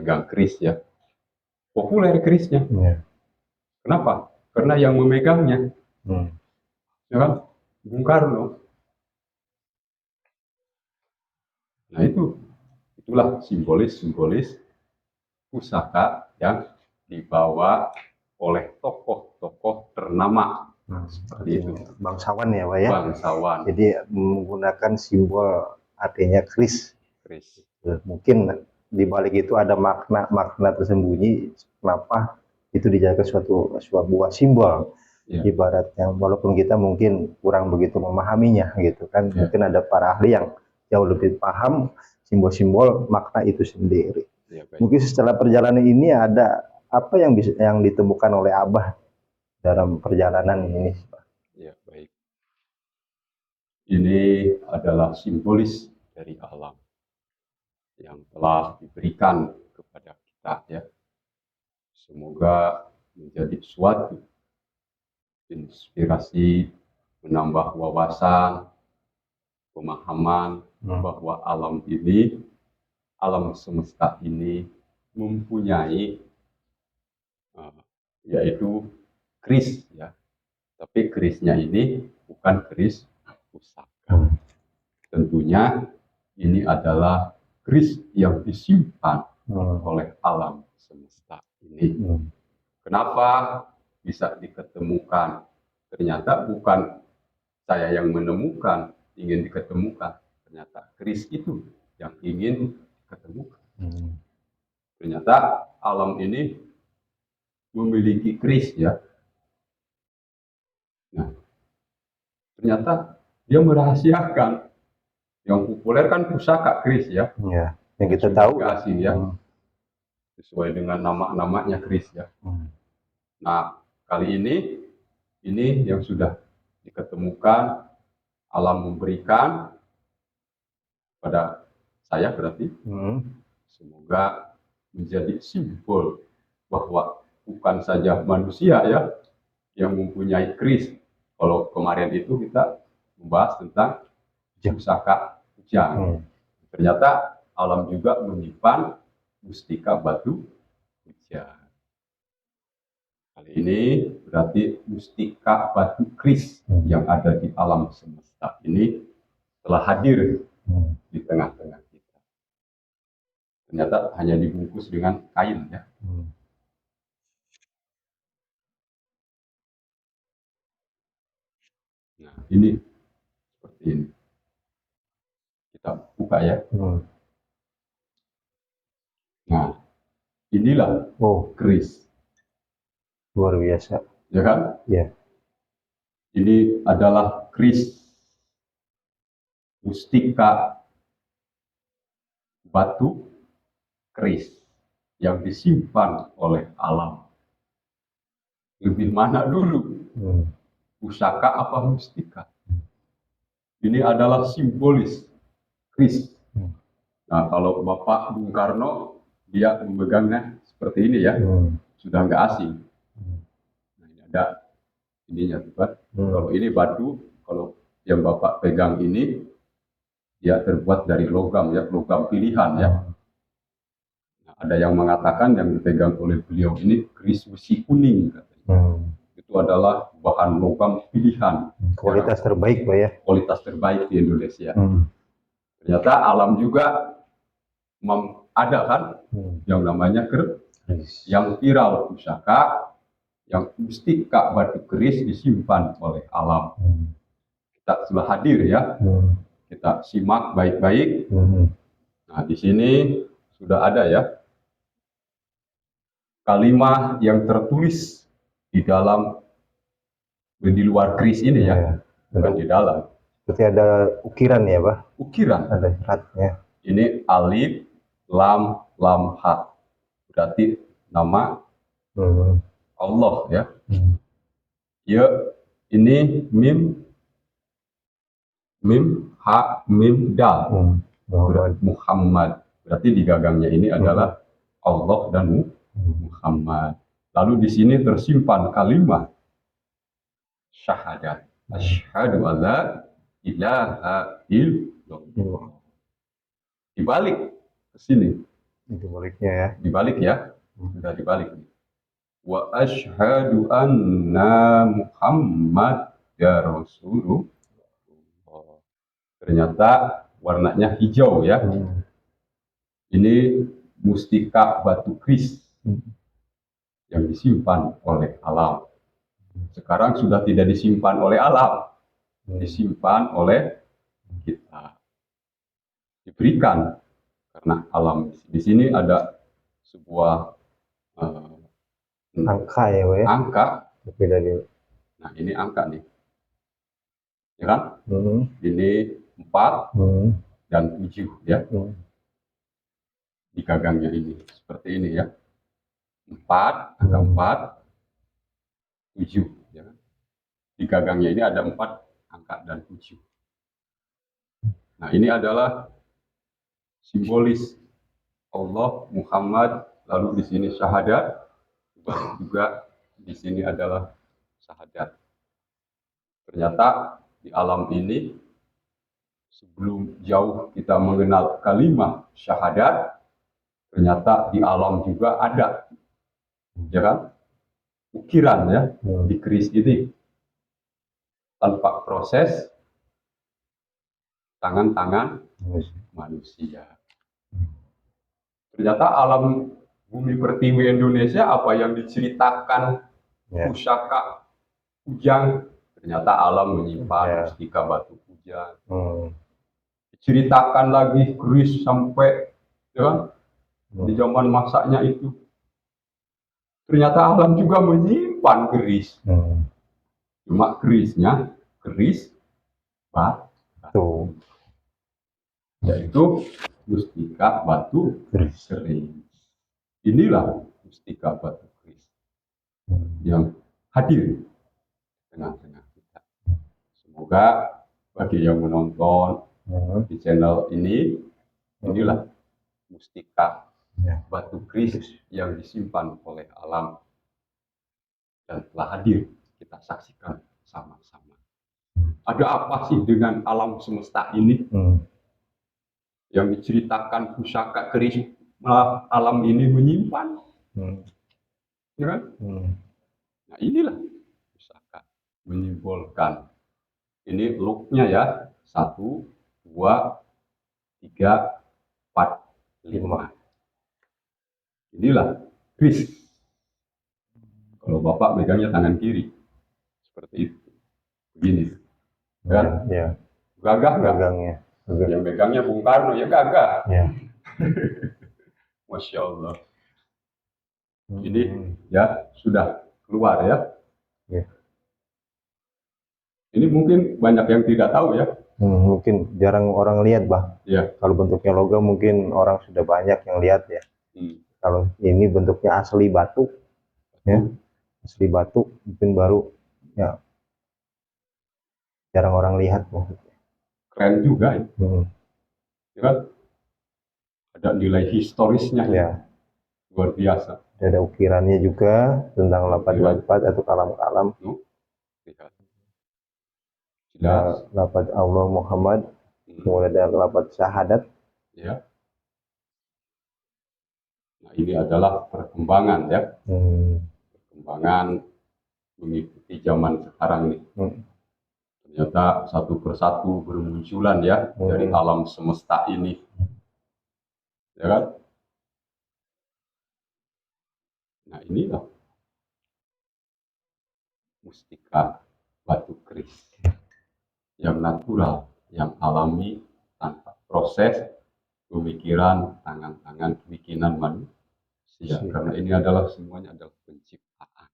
pegang keris ya. Populer kerisnya. Ya. Kenapa? Karena yang memegangnya, ya kan, Bung Karno. Nah itulah simbolis pusaka yang dibawa oleh tokoh-tokoh ternama. Seperti itu. Bangsawan ya, Pak ya. Bangsawan. Jadi menggunakan simbol artinya keris. Mungkin di balik itu ada makna tersembunyi kenapa itu dijadikan sebuah simbol. Ya. Ibaratnya walaupun kita mungkin kurang begitu memahaminya gitu kan, ya. Mungkin ada para ahli yang jauh lebih paham simbol-simbol makna itu sendiri. Ya, mungkin setelah perjalanan ini ada apa yang ditemukan oleh Abah dalam perjalanan ini, Pak? Ya, baik. Ini adalah simbolis dari alam yang telah diberikan kepada kita ya. Semoga menjadi suatu inspirasi, menambah wawasan, pemahaman bahwa alam ini, alam semesta ini mempunyai yaitu keris ya. Tapi kerisnya ini bukan keris pusaka. Tentunya ini adalah keris yang disimpan oleh alam semesta ini. Kenapa bisa diketemukan? Ternyata bukan saya yang menemukan, ingin diketemukan. Ternyata keris itu yang ingin diketemukan. Ternyata alam ini memiliki keris ya. Nah, ternyata dia merahasiakan. Yang populer kan pusaka keris ya. Ya, yang kita tahu asing ya. Sesuai dengan nama-namanya keris ya. Nah, kali ini yang sudah diketemukan, alam memberikan pada saya berarti. Semoga menjadi simbol bahwa bukan saja manusia ya yang mempunyai keris. Kalau kemarin itu kita membahas tentang pusaka kujang. Ternyata alam juga menyimpan mustika batu kujang. Kali ini berarti mustika batu keris yang ada di alam semesta ini telah hadir di tengah-tengah kita. Ternyata hanya dibungkus dengan kain ya. Nah ini seperti ini. Kita buka ya. Nah inilah keris. Luar biasa. Ya kan? Ya. Ini adalah keris mustika batu keris yang disimpan oleh alam. Lebih mana dulu? Pusaka apa mustika? Ini adalah simbolis keris. Nah, kalau Bapak Bung Karno dia memegangnya seperti ini ya, sudah nggak asing. Nah, ini ada ininya Pak. Kalau ini batu, kalau yang Bapak pegang ini dia terbuat dari logam ya, logam pilihan ya. Nah, ada yang mengatakan yang dipegang oleh beliau ini keris besi kuning katanya. Itu adalah bahan logam pilihan. Kualitas terbaik Pak ya. Kualitas terbaik di Indonesia. Ternyata alam juga ada kan yang namanya keris, yang viral pusaka, yang mustika batu keris disimpan oleh alam. Kita sudah hadir ya. Kita simak baik-baik. Nah, di sini sudah ada ya kalimat yang tertulis di dalam di luar keris ini ya, bukan di dalam. Berarti ada ukiran ya, Pak? Ukiran. Ada seratnya. Ini alif, lam, ha. Berarti nama Allah ya. Ya, ini mim, ha, mim, dal. Muhammad. Berarti di gagangnya ini adalah Allah dan Muhammad. Lalu di sini tersimpan kalimat syahadat. Asyhadu alla ilaha illallah. Dibalik ke sini Itu baliknya ya. Dibalik ya, sudah dibalik. Wa asyhadu anna Muhammad ya Rasulullah. Ternyata warnanya hijau ya. Ini mustika batu kris yang disimpan oleh alam. Sekarang sudah tidak disimpan oleh alam, disimpan oleh kita. Diberikan karena alam. Di sini ada sebuah Angka ya, Pak ya. angka. Tapi dari Nah, ini angka nih. Ya kan? Hmm. Ini 4 dan 7 ya. Di gagangnya ini seperti ini ya. 4, angka 4, 7 ya kan? Di gagangnya ini ada 4 angka dan 7. Nah, ini adalah simbolis Allah, Muhammad, lalu di sini syahadat, juga di sini adalah syahadat. Ternyata di alam ini sebelum jauh kita mengenal kalimat syahadat, ternyata di alam juga ada, ya kan? Ukiran ya di keris ini tanpa proses tangan-tangan manusia. Ternyata alam bumi pertiwi Indonesia apa yang diceritakan pusaka Kujang, ternyata alam menyimpan mustika batu Kujang. Diceritakan lagi keris sampai ya kan? Di zaman masaknya itu. Ternyata alam juga menyimpan keris. Cuma kerisnya keris batu. Yaitu mustika batu keris. Inilah mustika batu keris yang hadir tengah-tengah kita. Semoga bagi yang menonton di channel ini, inilah mustika batu keris yang disimpan oleh alam dan telah hadir kita saksikan sama-sama. Ada apa sih dengan alam semesta ini? Yang diceritakan pusaka keris alam ini menyimpan, ya kan? Nah, inilah pusaka menyimbolkan. Ini looknya ya, 1, 2, 3, 4, 5. Inilah keris. Kalau Bapak megangnya tangan kiri, seperti itu, begini, kan? Ya. Gagah nggak? Gagangnya. Yang megangnya Bung Karno ya gagah. Ya. Masya Allah. Ini ya sudah keluar ya. Ini mungkin banyak yang tidak tahu ya. Mungkin jarang orang lihat, Bah. Ya. Kalau bentuknya logam mungkin orang sudah banyak yang lihat ya. Kalau ini bentuknya asli batu, ya, asli batu mungkin baru ya jarang orang lihat maksudnya. Keren juga ya. Ya kan? Ada nilai historisnya ya. Luar biasa. Ada ukirannya juga tentang lafaz-lafaz atau kalam-kalam. Nah, lafaz Allah Muhammad, kemudian ada lafaz syahadat. Ya. Nah, ini adalah perkembangan ya. Perkembangan mengikuti zaman sekarang nih. Ternyata satu persatu bermunculan ya dari alam semesta ini. Ya kan? Nah, inilah mustika batu keris yang natural, yang alami, tanpa proses pemikiran, tangan-tangan bikinan manusia. Karena ini adalah semuanya adalah penciptaan.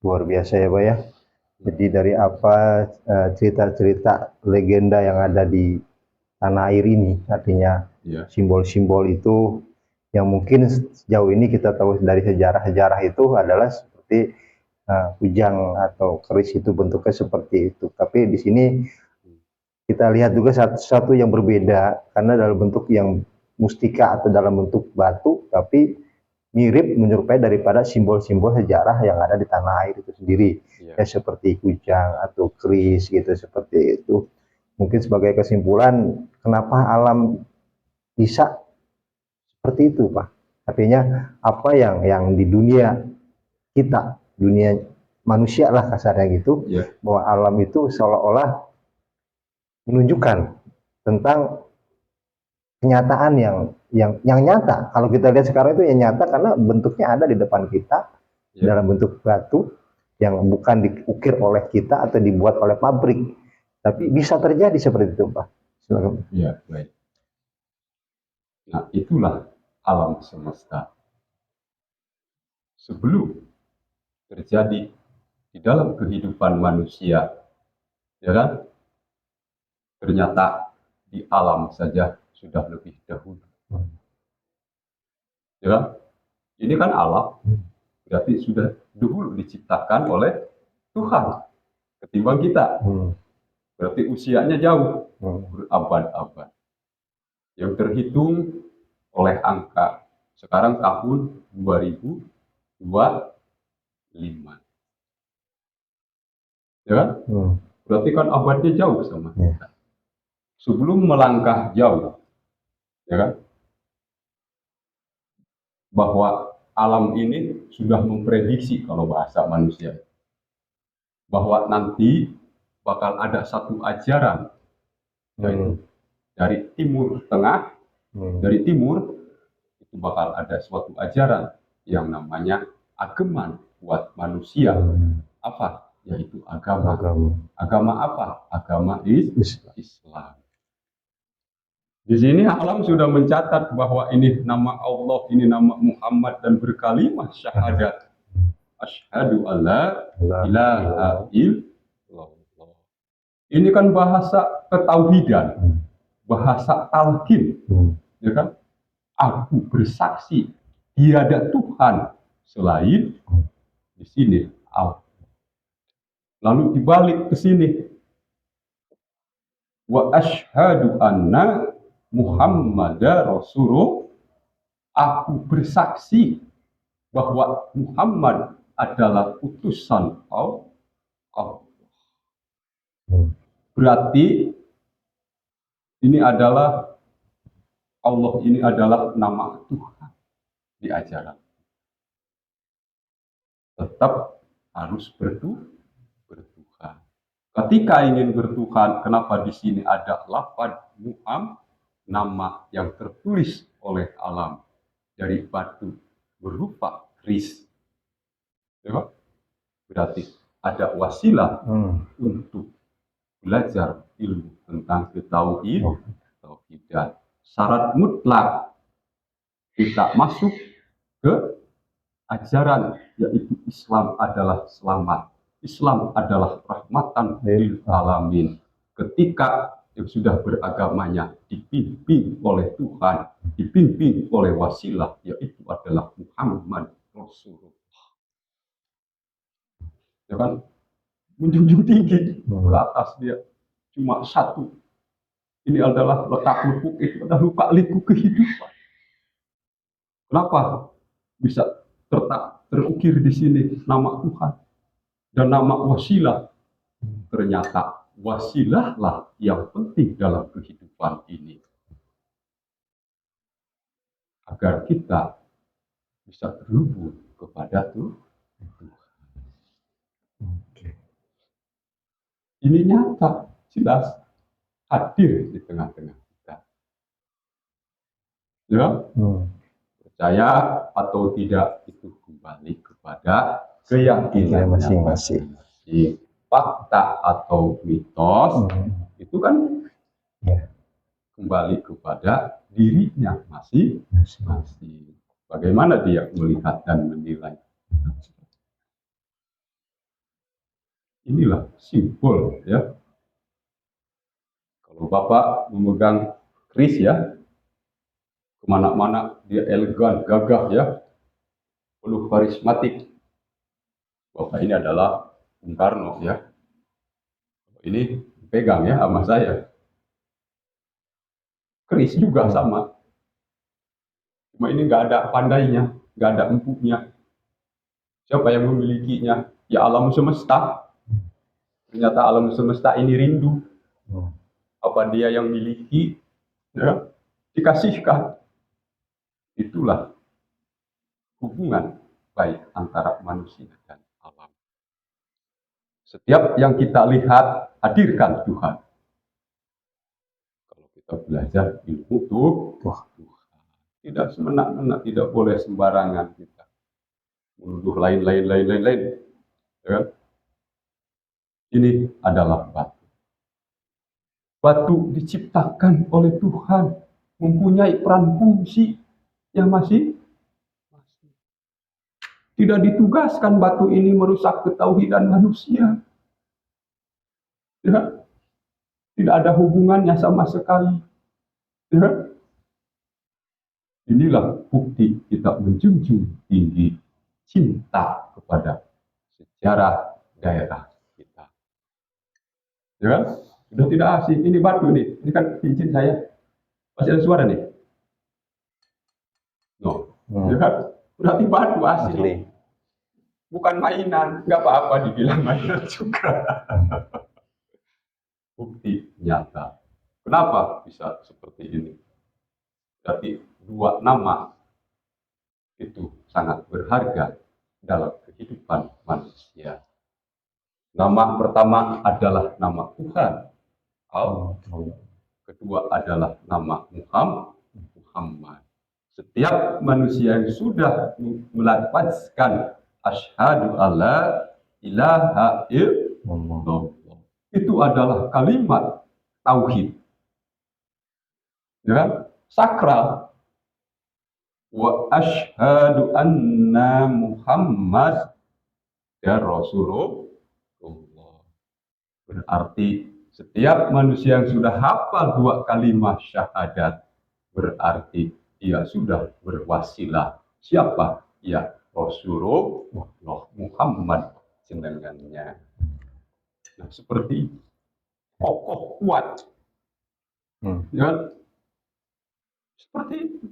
Luar biasa ya, Pak ya. Jadi dari apa cerita-cerita legenda yang ada di tanah air ini, artinya simbol-simbol itu yang mungkin sejauh ini kita tahu dari sejarah-sejarah itu adalah seperti kujang atau keris itu bentuknya seperti itu. Tapi di sini kita lihat juga satu yang berbeda karena dalam bentuk yang mustika atau dalam bentuk batu, tapi mirip menyerupai daripada simbol-simbol sejarah yang ada di tanah air itu sendiri. Ya seperti kujang atau keris gitu, seperti itu. Mungkin sebagai kesimpulan, kenapa alam bisa seperti itu, Pak. Artinya apa yang di dunia kita, dunia manusia lah kasarnya gitu, bahwa alam itu seolah-olah menunjukkan tentang kenyataan yang nyata. Kalau kita lihat sekarang itu yang nyata karena bentuknya ada di depan kita dalam bentuk batu yang bukan diukir oleh kita atau dibuat oleh pabrik, tapi bisa terjadi seperti itu, Pak. Silakan. Ya, baik. Nah, itulah alam semesta. Sebelum terjadi di dalam kehidupan manusia, ya kan? Ternyata di alam saja sudah lebih dahulu. Ya kan? Ini kan alam, berarti sudah dahulu diciptakan oleh Tuhan ketimbang kita. Berarti usianya jauh, berabad-abad. Yang terhitung oleh angka sekarang tahun 2025. Ya kan? Berarti kan abadnya jauh sama kita. Sebelum melangkah jauh, ya kan? Bahwa alam ini sudah memprediksi, kalau bahasa manusia, bahwa nanti bakal ada satu ajaran, yaitu dari timur tengah, dari timur itu bakal ada suatu ajaran yang namanya ageman buat manusia. Apa? Yaitu agama. Agama apa? Agama Islam. Di sini alam sudah mencatat bahwa ini nama Allah, ini nama Muhammad, dan berkalimat syahadat. Asyhadu alla ilaha illallah. Ini kan bahasa ketauhidan, bahasa talqin, ya kan? Aku bersaksi tiada Tuhan selain di sini Allah. Lalu dibalik ke sini, wa asyhadu anna Muhammadar Rasulullah. Aku bersaksi bahwa Muhammad adalah utusan Allah. Berarti ini adalah Allah, ini adalah nama Tuhan di ajaran. Tetap harus bertuhan. Ketika ingin bertuhan, kenapa di sini ada lafaz Muhammad, nama yang tertulis oleh alam dari batu berupa keris. Ya, berarti ada wasilah untuk belajar ilmu tentang ketauhidan. Syarat mutlak kita masuk ke ajaran, yaitu Islam adalah selamat. Islam adalah rahmatan lil alamin. Ketika yang sudah beragamanya dipimpin oleh Tuhan, dipimpin oleh wasilah, yaitu adalah Muhammad Rasulullah. Ya kan? Menjunjung tinggi ke atas dia cuma satu. Ini adalah letak lukuk, itu adalah luka liku kehidupan. Kenapa bisa terukir di sini nama Tuhan dan nama wasilah? Ternyata wasilah lah yang penting dalam kehidupan ini, agar kita bisa terhubung kepada Tuhan. Ini nyata, jelas, hadir di tengah-tengah kita. Ya, percaya atau tidak itu kembali kepada keyakinan masing-masing. Fakta atau mitos itu kan kembali kepada dirinya masing-masing. Bagaimana dia melihat dan menilai. Inilah simbol, ya. Kalau Bapak memegang keris, ya, kemana-mana dia elegan, gagah, ya, penuh karismatik. Bapak ini adalah Bung Karno, ya. Ini pegang, ya, sama saya. Keris juga sama. Cuma ini nggak ada pandainya, nggak ada empuknya. Siapa yang memilikinya? Ya alam semesta. Ternyata alam semesta ini rindu. Apa dia yang miliki? Ya. dikasihkan. Itulah hubungan baik antara manusia dan alam. Setiap yang kita lihat, hadirkan Tuhan. Kalau kita belajar ilmu Tuhan, tidak semena-mena, tidak boleh sembarangan kita menuduh lain. Ya. Ini adalah batu. Batu diciptakan oleh Tuhan, mempunyai peran fungsi yang masih tidak ditugaskan batu ini merusak ketauhidan manusia. Ya. Tidak ada hubungannya sama sekali. Ya. Inilah bukti kita menjunjung tinggi cinta kepada sejarah daerah kita. Ya, sudah tidak asing. Ini batu nih. Ini kan cincin saya. Masih ada suara nih. No. Ya kan? Berarti batu asli. Bukan mainan. Nggak apa-apa dibilang mainan juga. Bukti nyata. Kenapa bisa seperti ini? Berarti dua nama itu sangat berharga dalam kehidupan manusia. Nama pertama adalah nama Tuhan. Kedua adalah nama Muhammad. Setiap manusia yang sudah melafazkan asyhadu alla ilaha illallah, itu adalah kalimat tauhid. Ya, sakral. Wa asyhadu anna Muhammad ya Rasulullah. Berarti setiap manusia yang sudah hafal dua kalimat syahadat, berarti dia sudah berwasilah. Siapa? Ya Rasulullah Muhammad jenengannya. Nah, seperti kokoh kuat. Ya, seperti itu.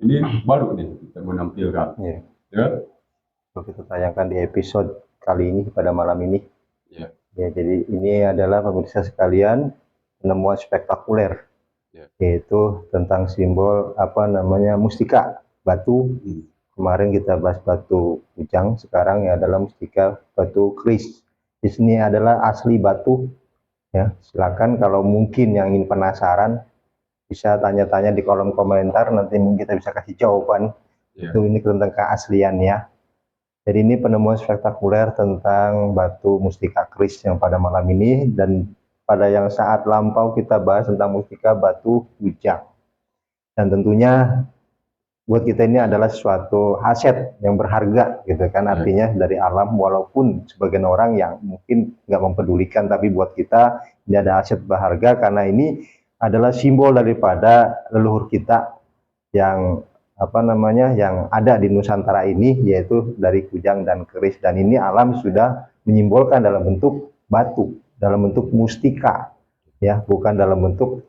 Ini baru nih kita menampilkan. Ya. Kita tayangkan di episode kali ini pada malam ini. Ya, jadi ini adalah pemirsa sekalian penemuan spektakuler, yaitu tentang simbol mustika batu. Kemarin kita bahas batu kujang, sekarang ya adalah mustika batu kris. Di sini adalah asli batu. Ya, silakan kalau mungkin yang ingin penasaran bisa tanya-tanya di kolom komentar, nanti kita bisa kasih jawaban. Itu ini tentang keasliannya. Jadi ini penemuan spektakuler tentang batu mustika kris yang pada malam ini, dan pada yang saat lampau kita bahas tentang mustika batu kujang. Dan tentunya buat kita ini adalah suatu aset yang berharga gitu kan, artinya dari alam, walaupun sebagian orang yang mungkin nggak mempedulikan, tapi buat kita ini ada aset berharga karena ini adalah simbol daripada leluhur kita yang yang ada di Nusantara ini, yaitu dari kujang dan keris. Dan ini alam sudah menyimbolkan dalam bentuk batu, dalam bentuk mustika, ya, bukan dalam bentuk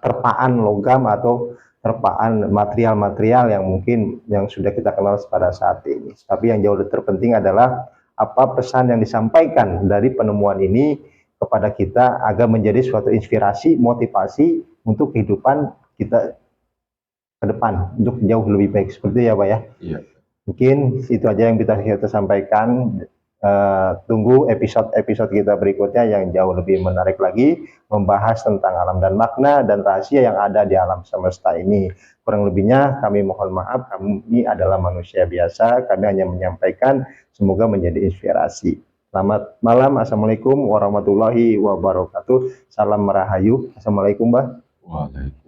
terpaan logam atau terpaan material-material yang mungkin yang sudah kita kenal pada saat ini. Tapi yang jauh lebih terpenting adalah apa pesan yang disampaikan dari penemuan ini kepada kita agar menjadi suatu inspirasi, motivasi untuk kehidupan kita ke depan untuk jauh lebih baik, seperti ya Pak ya. Iya. Mungkin itu aja yang kita sampaikan. Tunggu episode kita berikutnya yang jauh lebih menarik lagi, membahas tentang alam dan makna dan rahasia yang ada di alam semesta ini. Kurang lebihnya kami mohon maaf, kami adalah manusia biasa, kami hanya menyampaikan, semoga menjadi inspirasi. Selamat malam, assalamualaikum warahmatullahi wabarakatuh. Salam merahayu. Assalamualaikum Mbak. Waalaikumsalam.